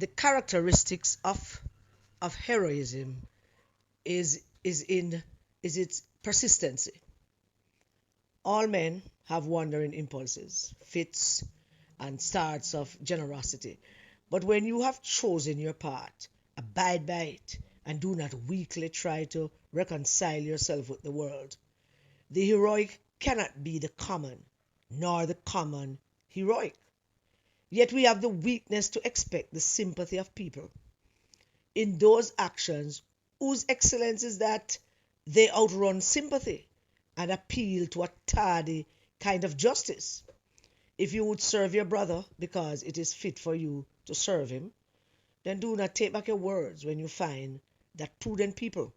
the characteristics of heroism is its persistency. All men have wandering impulses, fits, and starts of generosity. But when you have chosen your path, abide by it, and do not weakly try to reconcile yourself with the world. The heroic cannot be the common, nor the common heroic. Yet we have the weakness to expect the sympathy of people in those actions whose excellence is that they outrun sympathy and appeal to a tardy kind of justice. If you would serve your brother because it is fit for you to serve him, then do not take back your words when you find that prudent people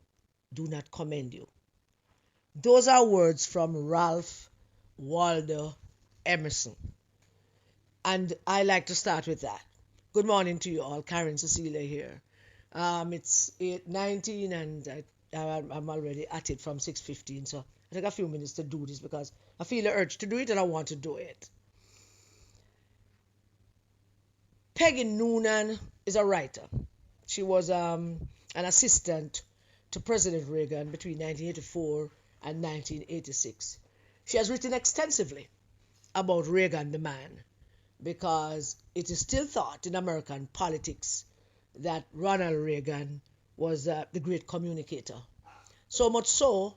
do not commend you. Those are words from Ralph Waldo Emerson. And I like to start with that. Good morning to you all. Karen Cecilia here. It's 8:19 and I'm already at it from 6:15. So I take a few minutes to do this because I feel the urge to do it and I want to do it. Peggy Noonan is a writer. She was an assistant to President Reagan between 1984 and 1986. She has written extensively about Reagan the man because it is still thought in American politics that Ronald Reagan was the great communicator. So much so,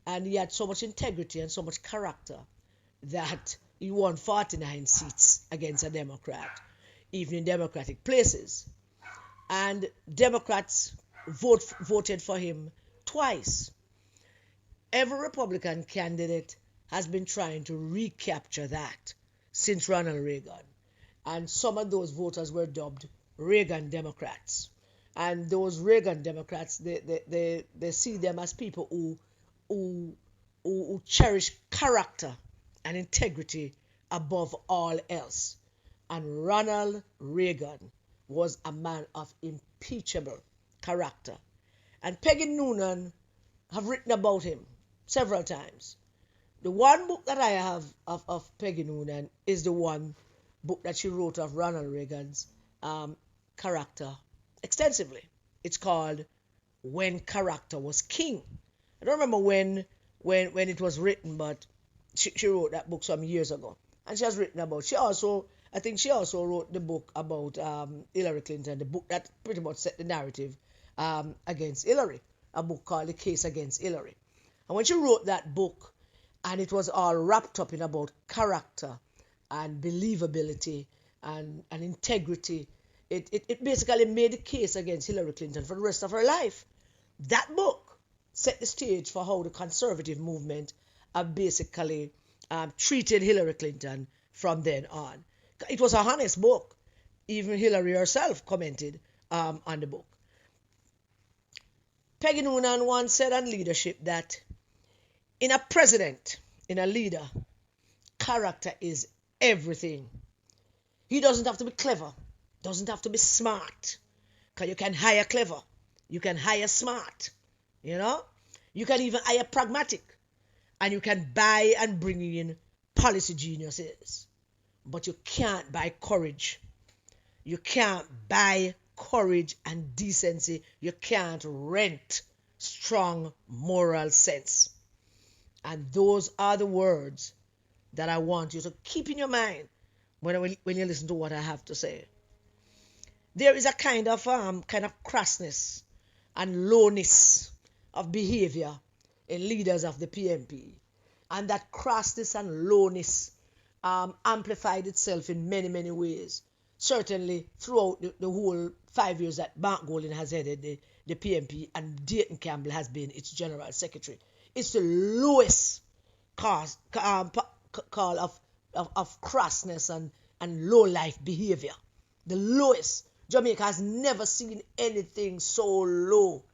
and he had so much integrity and so much character that he won 49 seats against a Democrat, even in Democratic places. And Democrats voted for him twice. Every Republican candidate has been trying to recapture that since Ronald Reagan. And some of those voters were dubbed Reagan Democrats. And those Reagan Democrats, they see them as people who cherish character and integrity above all else. And Ronald Reagan was a man of impeachable character. And Peggy Noonan have written about him several times. The one book that I have of Peggy Noonan is the one book that she wrote of Ronald Reagan's character extensively. It's called When Character Was King. I don't remember when it was written, but she wrote that book some years ago. And she has written about, I think she also wrote the book about Hillary Clinton, the book that pretty much set the narrative against Hillary, a book called The Case Against Hillary. And when she wrote that book, and it was all wrapped up in about character and believability and integrity, it basically made the case against Hillary Clinton for the rest of her life. That book set the stage for how the conservative movement have basically treated Hillary Clinton from then on. It was a honest book. Even Hillary herself commented on the book. Peggy Noonan once said on leadership that in a president, in a leader, character is everything. He doesn't have to be clever, doesn't have to be smart, because you can hire clever, you can hire smart, you can even hire pragmatic, and you can buy and bring in policy geniuses, but you can't buy courage. You can't buy courage and decency. You can't rent strong moral sense. And those are the words that I want you to keep in your mind when you listen to what I have to say. There is a kind of crassness and lowness of behavior in leaders of the PNP, and that crassness and lowness amplified itself in many, many ways. Certainly throughout the whole 5 years that Mark Golding has headed the PNP and Dayton Campbell has been its general secretary. It's the lowest call of crassness and low life behavior. The lowest. Jamaica has never seen anything so low.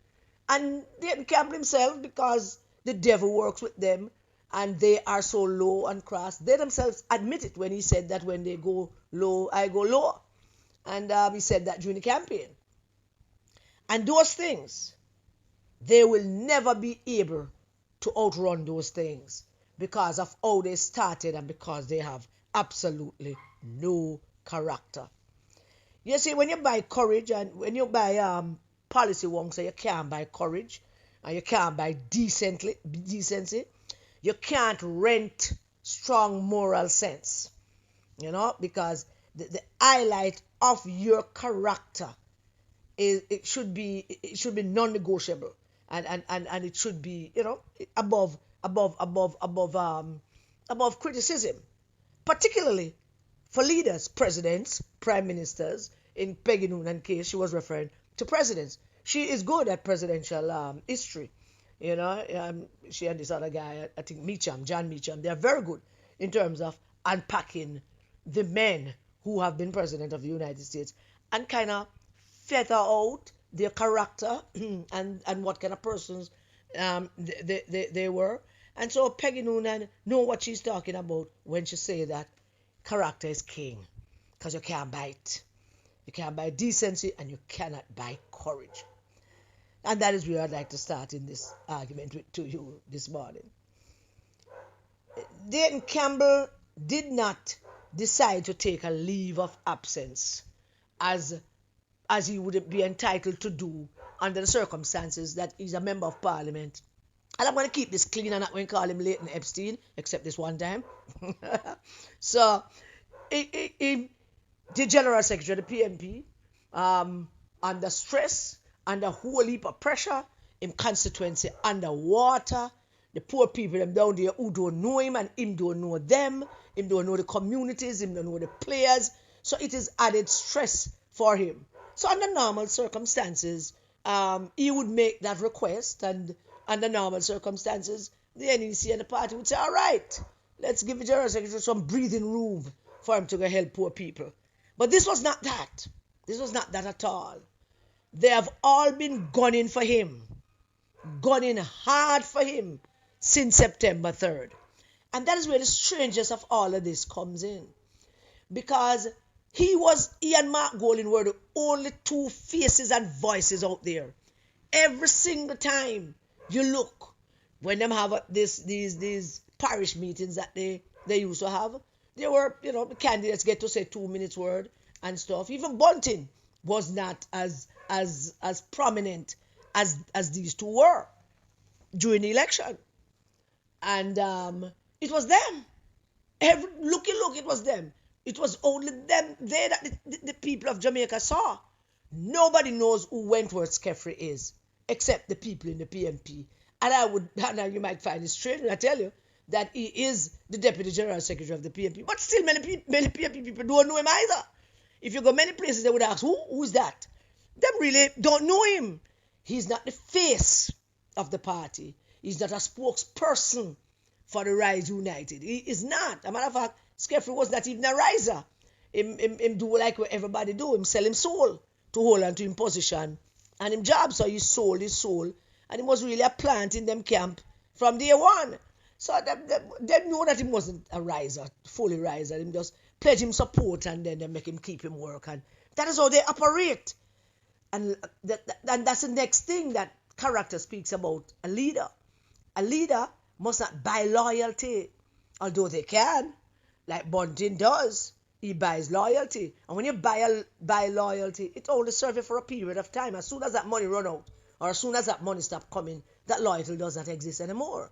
And Dayton Campbell himself, because the devil works with them and they are so low and crass, they themselves admit it when he said that when they go low, I go lower. And he said that during the campaign. And those things, they will never be able to outrun those things because of how they started and because they have absolutely no character. You see, when you buy courage and when you buy policy wonk, so you can't buy courage and you can't buy decency, you can't rent strong moral sense, because the highlight of your character is it should be non-negotiable, and it should be above above criticism, particularly for leaders, presidents, prime ministers. In Peggy Noonan case, she was referring to presidents. She is good at presidential history. She and this other guy, I think John Meacham, they are very good in terms of unpacking the men who have been president of the United States and kind of feather out their character and what kind of persons they were. And so Peggy Noonan know what she's talking about when she say that character is king, because you can't buy it. You can't buy decency and you cannot buy courage. And that is where I'd like to start in this argument to you this morning. Dayton Campbell did not decide to take a leave of absence as he would be entitled to do under the circumstances that he's a member of parliament. And I'm going to keep this clean and not going to call him Leighton Epstein, except this one time. So, the General Secretary of the PNP, under stress, under a whole heap of pressure, in constituency underwater, the poor people them down there who don't know him and him don't know them, him don't know the communities, him don't know the players. So it is added stress for him. So under normal circumstances, he would make that request, and under normal circumstances, the NEC and the party would say, all right, let's give the General Secretary some breathing room for him to go help poor people. But this was not that. This was not that at all. They have all been gunning for him, gunning hard for him since September 3rd. And that is where the strangest of all of this comes in. Because he and Mark Golding were the only two faces and voices out there. Every single time you look, when them have these parish meetings that they used to have, they were, the candidates get to say 2 minutes word and stuff. Even Bunting was not as prominent as these two were during the election. And it was them. Look, it was them. It was only them there that the people of Jamaica saw. Nobody knows who Wentworth Skeffrey is, except the people in the PNP. And you might find it strange when I tell you that he is the Deputy General Secretary of the PNP. But still, many PNP people don't know him either. If you go many places, they would ask, who's that? Them really don't know him. He's not the face of the party. He's not a spokesperson for the Rise United. He is not. As a matter of fact, Skeffrey was not even a riser. Him do like what everybody do. Him sell him soul to hold on to him position and him job. So he sold his soul. And he was really a plant in them camp from day one. So they know that he wasn't a riser, fully riser. Him just pledge him support and then they make him keep him work. And that is how they operate. And that's the next thing that character speaks about a leader. A leader must not buy loyalty, although they can, like Bunting does. He buys loyalty. And when you buy loyalty, it only serves you for a period of time. As soon as that money run out, or as soon as that money stops coming, that loyalty does not exist anymore.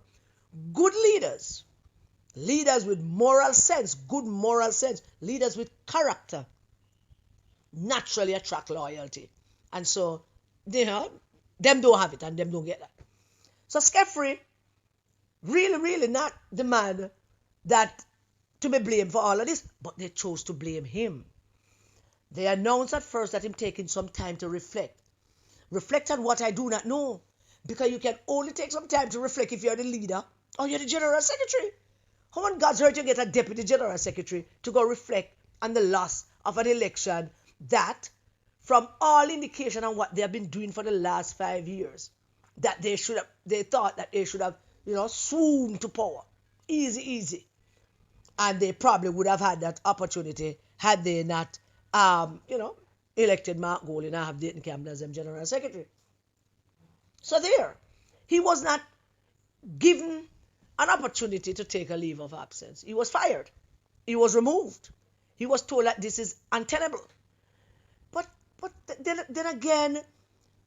Good leaders with moral sense, good moral sense, leaders with character, naturally attract loyalty. And so, them don't have it and them don't get that. So Skeffrey, really not the man that to be blamed for all of this, but they chose to blame him. They announced at first that him taking some time to reflect. Reflect on what I do not know. Because you can only take some time to reflect if you're the leader or you're the General Secretary. How on God's earth you get a Deputy General Secretary to go reflect on the loss of an election that, from all indication on what they have been doing for the last 5 years, that they thought that they should have, swooned to power. Easy. And they probably would have had that opportunity had they not, elected Mark Golding and have Dayton Campbell as General Secretary. So there, he was not given an opportunity to take a leave of absence. He was fired. He was removed. He was told that this is untenable. But then again,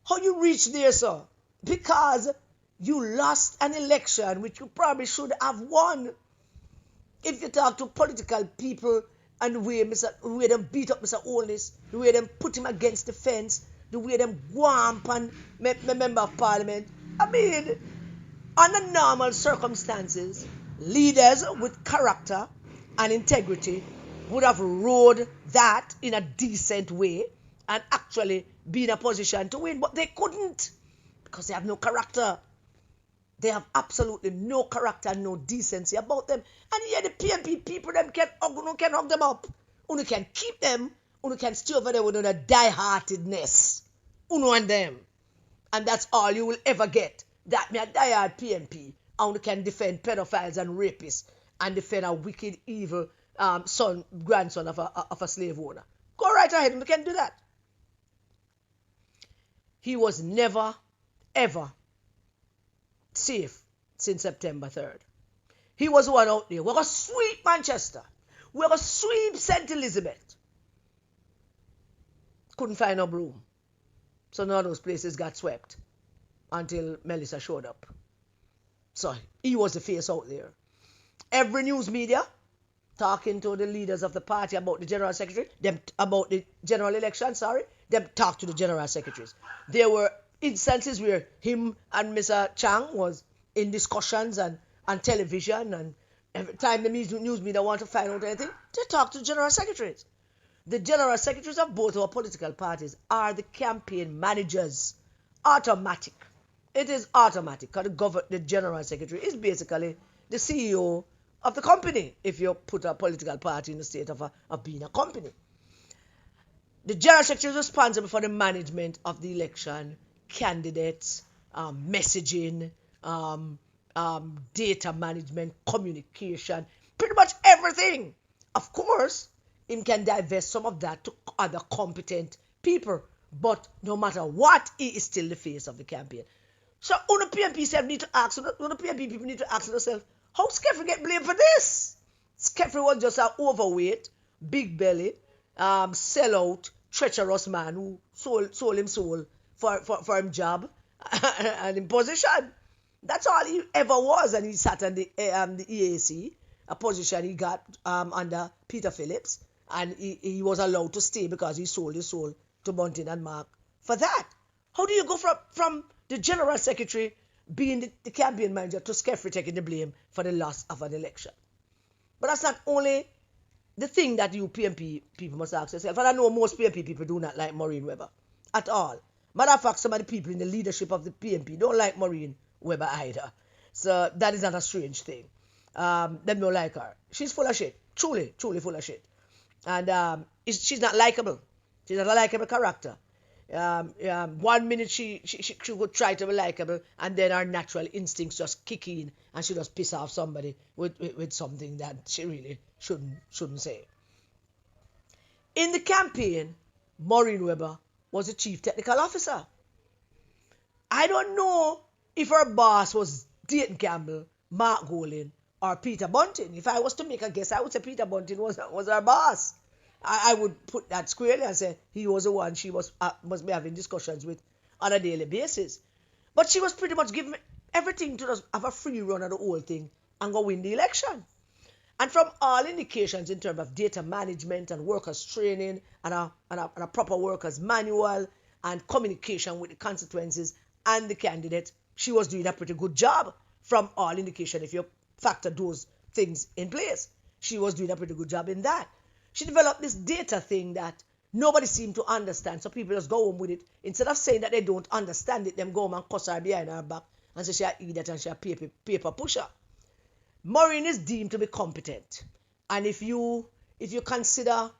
how you reach there, sir? Because you lost an election which you probably should have won. If you talk to political people and the way them beat up Mr. Holness, the way them put him against the fence, the way them whamp and member of parliament, I mean, under normal circumstances, leaders with character and integrity would have rode that in a decent way and actually be in a position to win, but they couldn't because they have no character. They have absolutely no character and no decency about them. And yeah, the PNP people, them can hug them up. You can keep them. You can stay over there with a die-heartedness. You and them. And that's all you will ever get. That me a die-hard PNP. And you can defend pedophiles and rapists. And defend a wicked, evil grandson of a slave owner. Go right ahead and you can do that. He was never, ever safe since September 3rd. He was one out there. We're going to sweep Manchester. We're going to sweep St. Elizabeth. Couldn't find no broom. So none of those places got swept until Melissa showed up. So he was the face out there. Every news media talking to the leaders of the party about the general secretary, about the general election, them talk to the general secretaries. There were instances where him and Mr. Chang was in discussions and on television, and every time the news media want to find out anything, they talk to general secretaries. The general secretaries of both our political parties are the campaign managers. Automatic. It is automatic because the general secretary is basically the CEO of the company if you put a political party in the state of being a company. The general secretary is responsible for the management of the election, candidates, messaging, data management, communication, pretty much everything. Of course, him can divest some of that to other competent people, but no matter what, he is still the face of the campaign. So, the PNP need to ask, the PNP people need to ask themselves, how Skeffrey get blamed for this? Skeffrey was just an overweight, big belly, sellout, treacherous man who sold him soul for him job and in position. That's all he ever was, and he sat on the EAC, a position he got under Peter Phillips, and he was allowed to stay because he sold his soul to Bunting and Mark for that. How do you go from the general secretary being the campaign manager to Skeffrey taking the blame for the loss of an election? But that's not only the thing that you PNP people must ask yourself, and I know most PNP people do not like Maureen Webber at all. Matter of fact, some of the people in the leadership of the PNP don't like Maureen Webber either. So that is not a strange thing. Them don't like her. She's full of shit. Truly full of shit. And she's not likable. She's not a likable character. 1 minute she would try to be likable, and then her natural instincts just kick in, and she just piss off somebody with something that she really shouldn't say. In the campaign, Maureen Webber was the chief technical officer. I don't know if her boss was Dayton Campbell, Mark Golding, or Peter Bunting. If I was to make a guess, I would say Peter Bunting was her boss. I would put that squarely and say he was the one she must be having discussions with on a daily basis. But she was pretty much giving everything to just have a free run of the whole thing and go win the election. And from all indications in terms of data management and workers training and a proper workers manual and communication with the constituencies and the candidates, she was doing a pretty good job from all indication. If you factor those things in place, she was doing a pretty good job in that. She developed this data thing that nobody seemed to understand, so people just go home with it. Instead of saying that they don't understand it, them go home and cuss her behind her back and say she an idiot and she a paper pusher. Maureen is deemed to be competent, and if you consider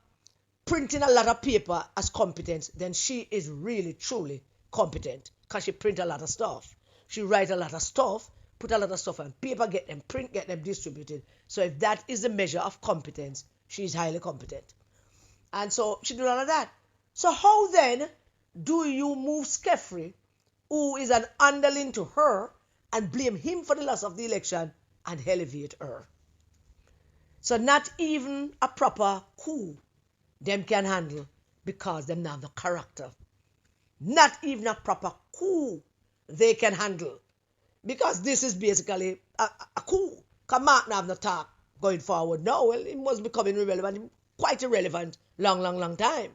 printing a lot of paper as competence, then she is really truly competent because she print a lot of stuff. She write a lot of stuff, put a lot of stuff on paper, get them print, get them distributed. So if that is the measure of competence, she's highly competent. And so she did all of that. So how then do you move Skeffrey, who is an underling to her, and blame him for the loss of the election and elevate her? So not even a proper coup them can handle because them have the character. Not even a proper coup they can handle. Because this is basically a coup. Because Mark have no talk going forward now. Well, it was becoming irrelevant, quite irrelevant, long time.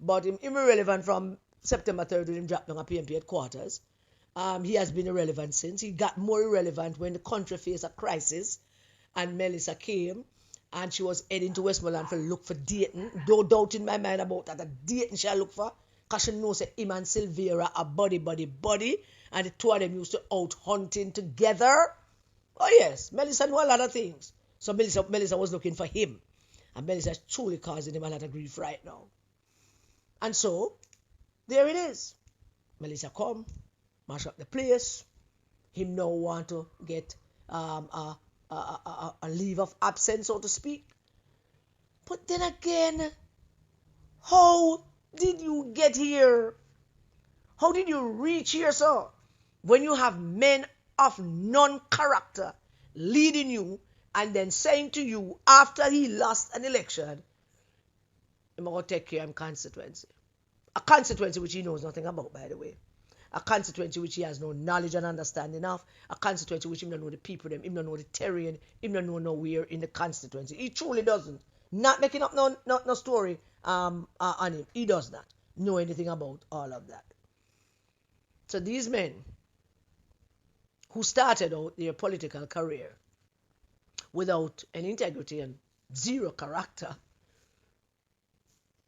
But him irrelevant from September 3rd when he dropped down at PNP headquarters. He has been irrelevant since. He got more irrelevant when the country faced a crisis and Melissa came and she was heading to Westmoreland to look for Dayton. No doubt in my mind about that. Dayton she'll look for because she knows that him and Sylvia are buddy. And the two of them used to out hunting together. Oh yes, Melissa knew a lot of things. So Melissa was looking for him. And Melissa is truly causing him a lot of grief right now. And so, there it is. Melissa come, mash up the place. Him now want to get a leave of absence, so to speak. But then again, how did you get here? How did you reach here, sir? When you have men of non-character leading you and then saying to you after he lost an election, I'm going to take care of him constituency. A constituency which he knows nothing about, by the way. A constituency which he has no knowledge and understanding of. A constituency which he don't know the people, them, he don't know the terrain, he don't know nowhere in the constituency. He truly doesn't. Not making up no story on him. He does not know anything about all of that. So these men who started out their political career without any integrity and zero character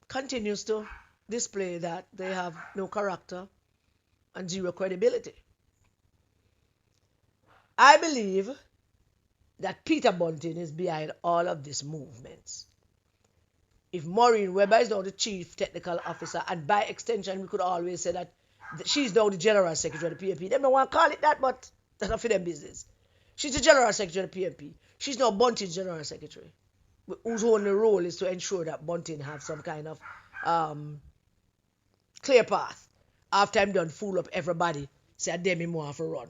continues to display that they have no character and zero credibility. I believe that Peter Bunting is behind all of these movements. If Maureen Webber is now the chief technical officer, and by extension we could always say that she's now the general secretary of the PNP. They don't want to call it that, but that's not for them business. She's the general secretary of the PNP. She's now Bunting's general secretary, whose only role is to ensure that Bunting have some kind of clear path. After I'm done fool up everybody, say I them him want to run.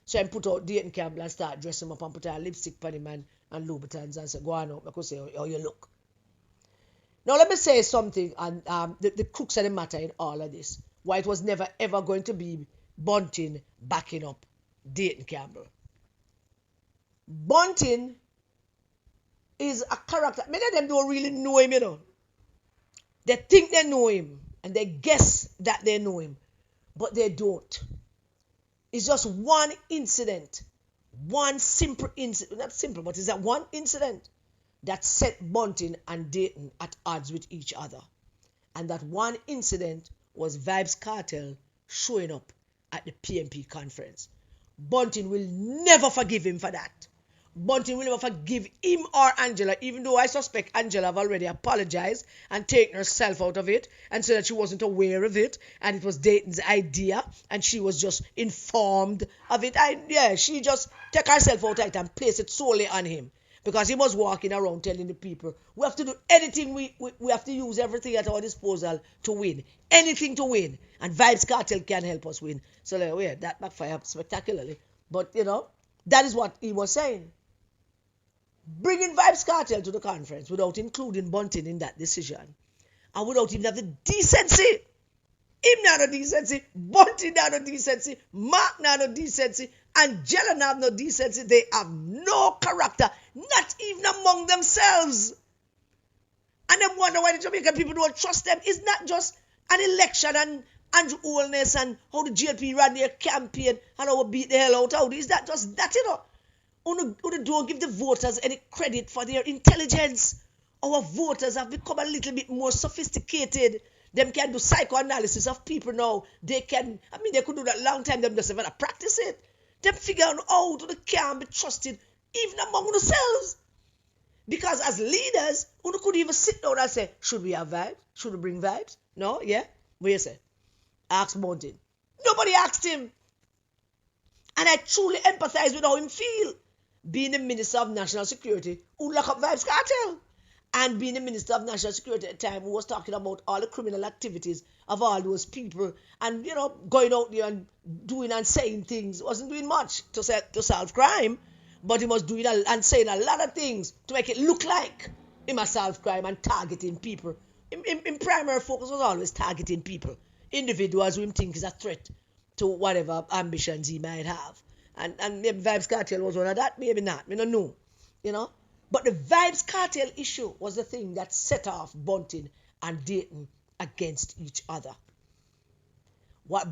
So I put out Dayton Campbell and start dressing him up and put a lipstick on him and Louboutins and say, go on out, because say how you look. Now let me say something on the crux of the matter in all of this. Why it was never ever going to be Bunting backing up Dayton Campbell. Bunting is a character. Many of them don't really know him, you know. They think they know him and they guess that they know him, but they don't. It's just one incident, one simple incident, not simple, but it's that one incident that set Bunting and Dayton at odds with each other. And that one incident was Vybz Kartel showing up at the PNP conference. Bunting will never forgive him for that. Bunting will never forgive him or Angela, even though I suspect Angela have already apologized and taken herself out of it and said that she wasn't aware of it and it was Dayton's idea and she was just informed of it. She just took herself out of it and placed it solely on him. Because he was walking around telling the people, we have to do anything, we have to use everything at our disposal to win. Anything to win. And Vybz Kartel can help us win. So that backfired spectacularly. But, that is what he was saying. Bringing Vybz Kartel to the conference without including Bunting in that decision. And without him have the decency. Him not no decency. Bunting not no decency. Mark not no decency. Angela not have no decency. They have no character. Not even among themselves. And them wonder why the Jamaican people don't trust them. It's not just an election and Andrew Holness and how the GLP ran their campaign and how we beat the hell out of it. Is that just that, Who don't give the voters any credit for their intelligence. Our voters have become a little bit more sophisticated. Them can do psychoanalysis of people now. They could do that long time. Them just never practice it. Them figure out how they can be trusted even among themselves. Because as leaders, you could even sit down and say, should we have vibes? Should we bring vibes? No? Yeah? What you say? Ask Bunting. Nobody asked him. And I truly empathize with how him feel. Being the Minister of National Security, who lock up Vybz Kartel. And being the Minister of National Security at the time, who was talking about all the criminal activities of all those people. And, going out there and doing and saying things. Wasn't doing much to solve crime. But he was doing and saying a lot of things to make it look like he must solve crime and targeting people In primary focus was always targeting people, individuals who him think is a threat to whatever ambitions he might have. And maybe Vybz Kartel was one of that, maybe not. We don't know. You know? But the Vybz Kartel issue was the thing that set off Bunting and Dayton against each other. What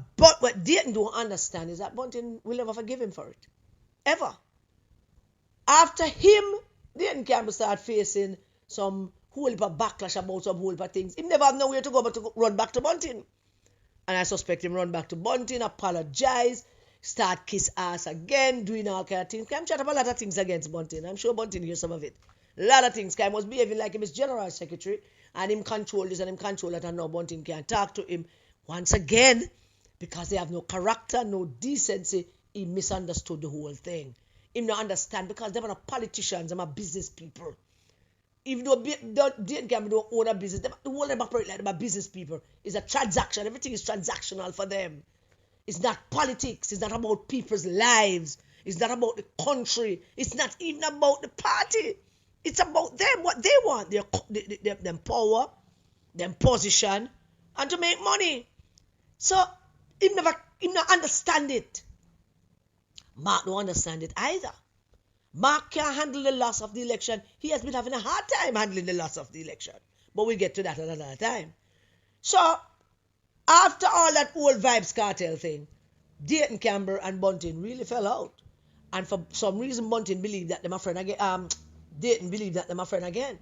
Dayton don't understand is that Bunting will never forgive him for it. Ever. After him, Dayton Campbell start facing some whole heap of backlash about some whole heap of things. He never have nowhere to go but to run back to Bunting. And I suspect him run back to Bunting, apologize, start kiss ass again, doing all kind of things. Cam chat up a lot of things against Bunting. I'm sure Bunting hears some of it. A lot of things. Cam was behaving like him as general secretary, and him control this and him control that, and now Bunting can't talk to him. Once again, because they have no character, no decency, he misunderstood the whole thing. Him not understand because they're not politicians, they're business people. Even though Dayton Campbell don't own a business, the whole them operate like they're business people. It's a transaction. Everything is transactional for them. It's not politics. It's not about people's lives. It's not about the country. It's not even about the party. It's about them, what they want. Them power, them position, and to make money. So, him not understand it. Mark don't understand it either. Mark can't handle the loss of the election. He has been having a hard time handling the loss of the election. But we'll get to that another time. So, after all that old Vybz Kartel thing, Dayton Campbell and Bunting really fell out. And for some reason, Bunting believed that they're my friend again. Dayton believed that they're my friend again.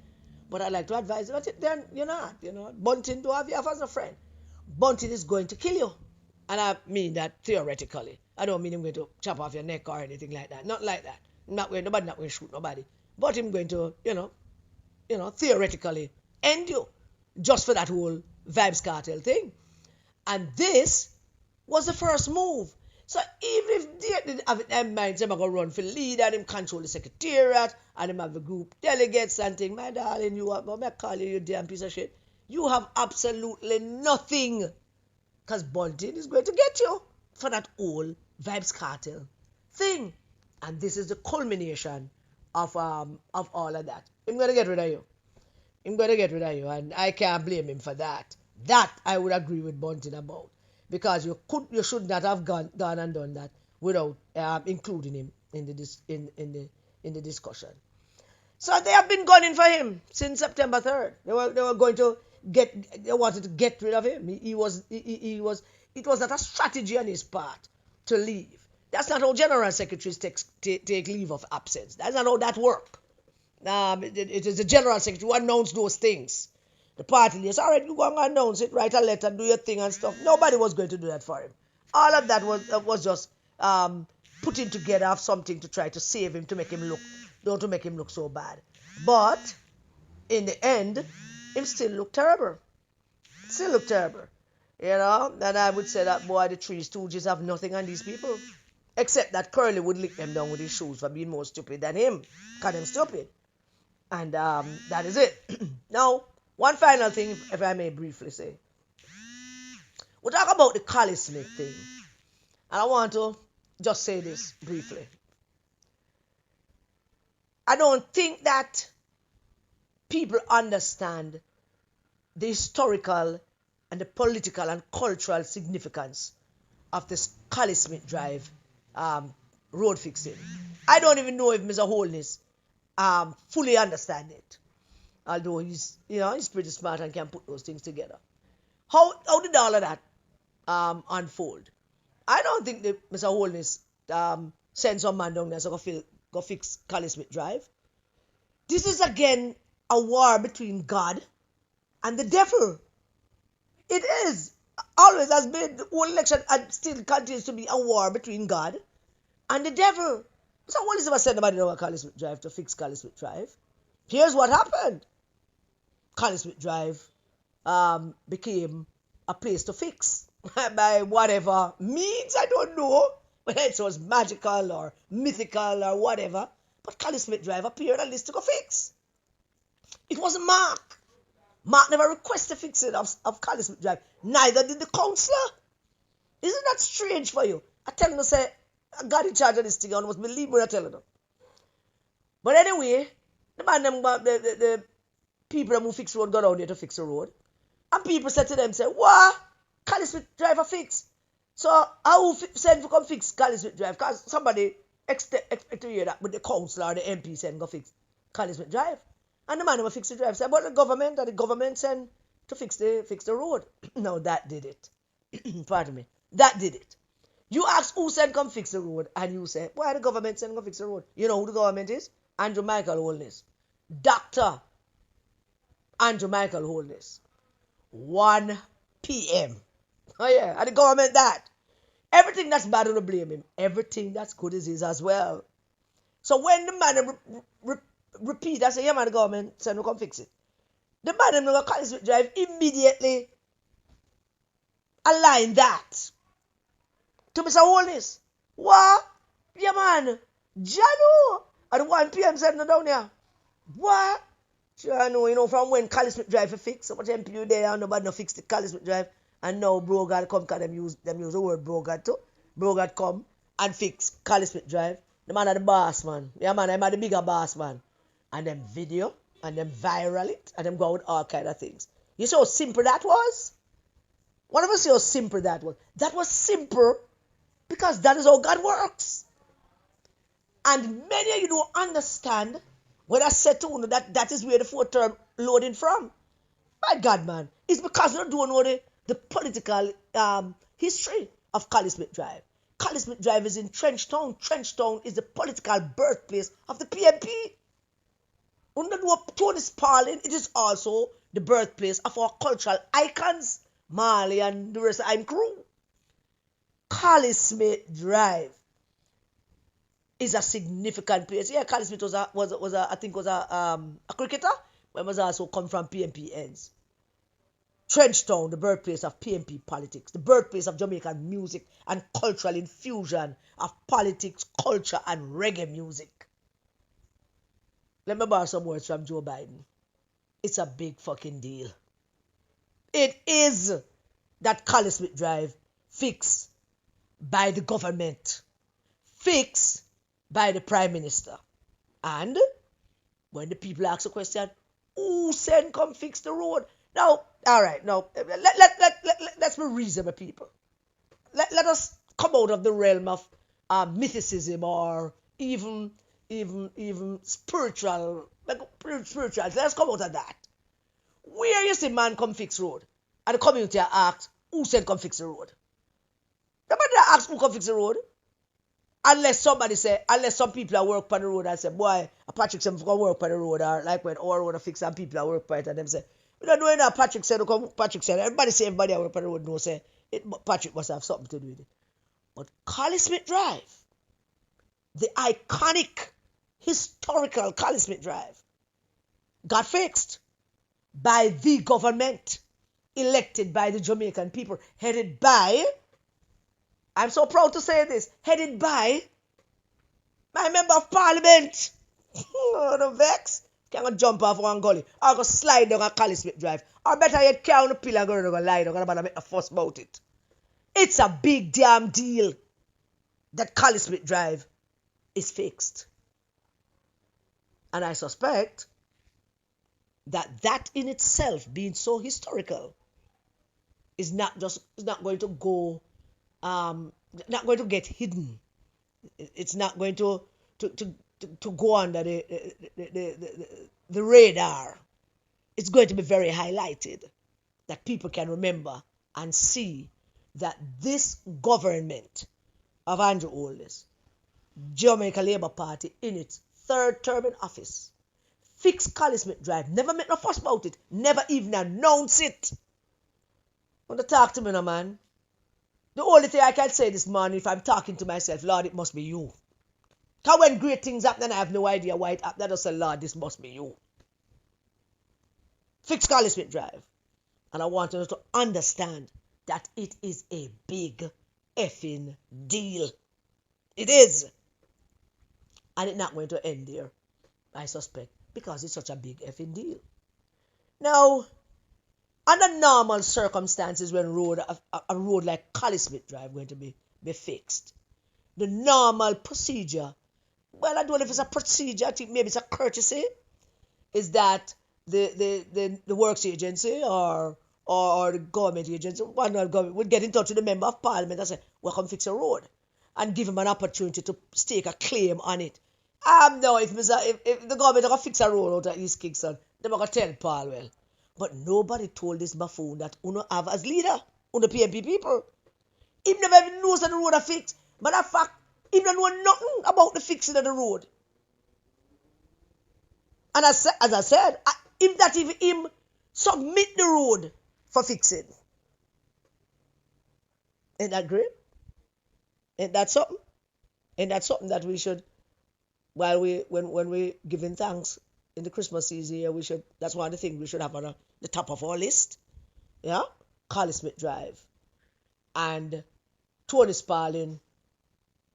But I'd like to advise you, then you're not. Bunting do have you as a friend. Bunting is going to kill you. And I mean that theoretically. I don't mean him going to chop off your neck or anything like that. Not like that. Nobody not going to shoot nobody. But him going to, theoretically end you. Just for that whole Vybz Kartel thing. And this was the first move. So even if they didn't have it in mind, they're going to run for leader, and him control the secretariat, and him have the group delegates and things, my darling, I'm calling you damn piece of shit. You have absolutely nothing. Because Bunting is going to get you for that whole Vybz Kartel thing. And this is the culmination of all of that. I'm going to get rid of you. And I can't blame him for that. That I would agree with Bunting about. Because you should not have gone and done that without including him in the discussion. So they have been gunning for him since September 3rd. They wanted to get rid of him. It was not a strategy on his part to leave. That's not how general secretaries take leave of absence. That's not how that works. It is the general secretary who announced those things. The party leaders, all right, you go and announce it, write a letter, do your thing and stuff. Nobody was going to do that for him. All of that was just putting together of something to try to save him, to make him look so bad. But in the end, him still looked terrible. And I would say that, boy, the Three Stooges have nothing on these people. Except that Curly would lick them down with his shoes for being more stupid than him. Because they're stupid. And that is it. Now, one final thing, if I may briefly say. We'll talk about the Collie Smith thing. And I want to just say this briefly. I don't think that people understand the historical and the political and cultural significance of this Collie Smith Drive road fixing. I don't even know if Mr. Holness fully understand it. Although he's pretty smart and can put those things together. How did all of that unfold? I don't think that Mr. Holness sent some man down there to go fix Collie Smith Drive. This is again a war between God and the devil. It is. Always has been. The whole election and still continues to be a war between God and the devil. So what is ever send nobody down Collie Smith Drive to fix Collie Smith Drive? Here's what happened. Collie Smith Drive became a place to fix by whatever means, I don't know, whether it was magical or mythical or whatever, but Collie Smith Drive appeared on the list to go fix. It wasn't Mark. Mark never requested fixing of Collie Smith Drive. Neither did the councillor. Isn't that strange for you? I tell you, say, I got in charge of this thing, I must believe what I tell you. But anyway, the people who fix the road got out there to fix the road. And people said to them, say, what? Cali Smith Drive a fix. So how send to come fix Cali Smith Drive? Because somebody expect to hear that, but the council or the MP send go fix Cali Smith Drive. And the man who fix the drive said, but the government send to fix the road. No, that did it. Pardon me. That did it. You ask who send come fix the road, and you say, why the government send come fix the road? You know who the government is? Andrew Michael Holness. Dr. Andrew Michael Holness. 1 p.m. Oh yeah, and the government that. Everything that's bad, don't blame him. Everything that's good is his as well. So when the man repeat, I say, yeah man, the government send come fix it. The man in the Cali Smith Drive immediately align that to Mr. Holness. What? Yeah man, Janu at the 1 p.m. sending down here. What? Janu, you know from when Cali Smith Drive for fix, so much MPU there and nobody no fix the Cali Smith Drive. And now Brogard come because them use the word Brogard too. Brogard come and fix Cali Smith Drive. The man are the boss man. Yeah man, I'm the bigger boss man. And them video and them viral it and them go with all kind of things. You see how simple that was? One of us see how simple that was. That was simple because that is how God works. And many of you don't understand when I said to you that is where the fourth term loading from. My God, man. It's because you don't know the political history of Cali Smith Drive. Cali Smith Drive is in Trenchtown. Trenchtown is the political birthplace of the PNP. Under Tony Spalding, it is also the birthplace of our cultural icons, Marley and the rest of the crew. Cali Smith Drive is a significant place. Yeah, Cali Smith was a cricketer, but was also come from PNP ends. Trenchtown, the birthplace of PNP politics, the birthplace of Jamaican music and cultural infusion of politics, culture, and reggae music. Let me borrow some words from Joe Biden. It's a big fucking deal. It is that Cali Smith Drive fixed by the government, fixed by the Prime Minister. And when the people ask the question, who send come fix the road? Now, all right, now, let's be reasonable, people. Let us come out of the realm of mythicism or even spiritual. Let's come out of that. Where you see man come fix road, and the community asks, who said come fix the road? Nobody asks who come fix the road. Unless some people are work on the road and say, boy, Patrick said come work on the road, or like when all road fix and people are work on it and them say, we don't know enough. Patrick said, everybody say everybody I work on the road no say Patrick must have something to do with it. But Cali Smith Drive, the iconic, historical Cali Smith Drive, got fixed by the government, elected by the Jamaican people, headed by, I'm so proud to say this, headed by my member of parliament. Oh, the vex. Can't jump off one gully. Or go slide down a Cali Smith Drive. Or better yet, carry on the pillar and go lie down and make a fuss about it. It's a big damn deal that Cali Smith Drive is fixed. And I suspect that in itself, being so historical, is not going to go, not going to get hidden. It's not going to go under the radar. It's going to be very highlighted that people can remember and see that this government of Andrew Holness, Jamaica Labour Party in its third term in office, fixed Cali Smith Drive, never make no fuss about it, never even announce it. Want to talk to me now, man? The only thing I can say this morning, if I'm talking to myself, Lord, it must be you. Because when great things happen, I have no idea why it happened. I just say, Lord, this must be you. Fix Cali Smith Drive. And I want you to understand that it is a big effing deal. It is. And it's not going to end there, I suspect, because it's such a big effing deal. Now, under normal circumstances, when a road like Cali Smith Drive going to be fixed, the normal procedure, well, I don't know if it's a procedure, I think maybe it's a courtesy, is that the works agency or or the government agents, one of the government would get in touch with the member of parliament and say, "Well, come fix a road," and give him an opportunity to stake a claim on it. No, if the government are gonna fix a road out of East Kingston, they're gonna tell Paul well. But nobody told this buffoon that Uno have as leader, Uno PNP people. He never even knows that the road are fixed. Matter of fact, he don't know nothing about the fixing of the road. And as I said, if him submit the road for fixing. Ain't that great? Ain't that something? Ain't that something that we should, when we giving thanks in the Christmas season here, that's one of the things we should have on the top of our list. Yeah? Carly Smith Drive. And Tony Spalding,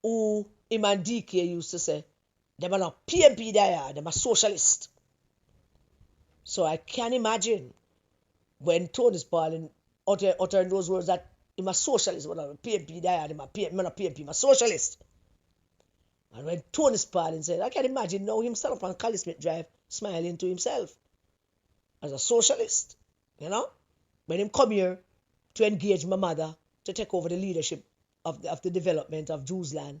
who him and DK used to say, them are not PNP there, them are socialist. So I can imagine when Tony Spalding uttering those words that him a socialist, when I'm a PNP there, I'm not PNP, I'm a socialist. And when Tony Spalding said, I can imagine now himself on Carly Smith Drive smiling to himself as a socialist, you know, when him come here to engage my mother to take over the leadership of the development of Jewsland,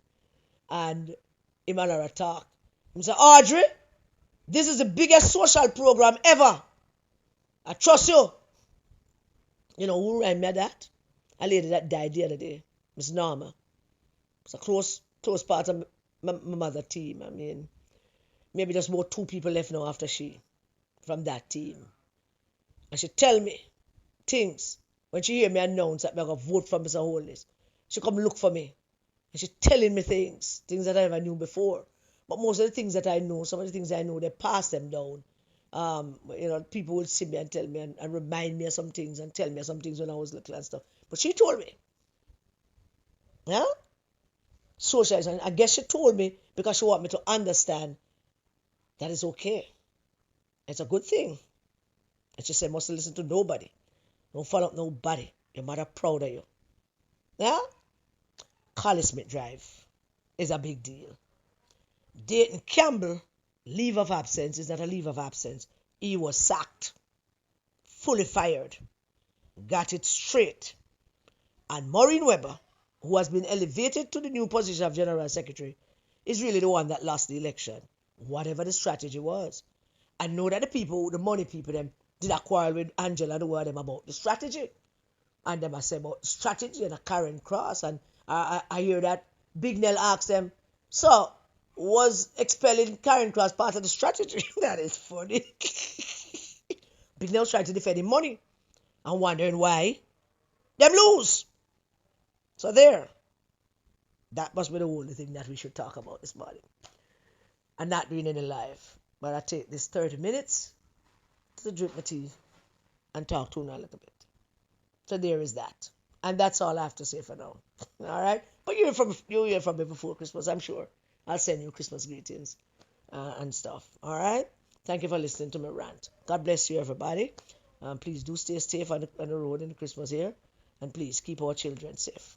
and him and her talk. He said, Audrey, this is the biggest social program ever. I trust you. You know who remind me of that? A lady that died the other day, Miss Norma. It's a close part of my mother team. I mean, maybe just about 2 people left now after she, from that team. And she tell me things. When she hear me announce that I'm going to vote for Mr. Holness, she come look for me. And she telling me things that I never knew before. But most of the things that I know, some of the things I know, they pass them down. You know, people will see me and tell me and remind me of some things and tell me of some things when I was little and stuff. But she told me. Yeah? Socialism. I guess she told me because she want me to understand that it's okay. It's a good thing. And she said, must listen to nobody. Don't follow up nobody. Your mother proud of you. Yeah? Carly Smith Drive is a big deal. Dayton Campbell, leave of absence is not a leave of absence. He was sacked, fully fired, got it straight. And Maureen Webber, who has been elevated to the new position of General Secretary, is really the one that lost the election, whatever the strategy was. I know that the people, the money people, them did a quarrel with Angela and the word them about the strategy. And them I say about strategy and a Karen Cross. And I hear that Big Nell asked them, so was expelling Karen Cross part of the strategy? That is funny. Big Nell's trying to defend him money and wondering why them lose. So there. That must be the only thing that we should talk about this morning. I'm not doing any live, but I take this 30 minutes to drink my tea and talk to you a little bit. So there is that. And that's all I have to say for now. All right? But you'll hear from me before Christmas, I'm sure. I'll send you Christmas greetings and stuff. All right? Thank you for listening to my rant. God bless you, everybody. Please do stay safe on the road in Christmas here. And please keep our children safe.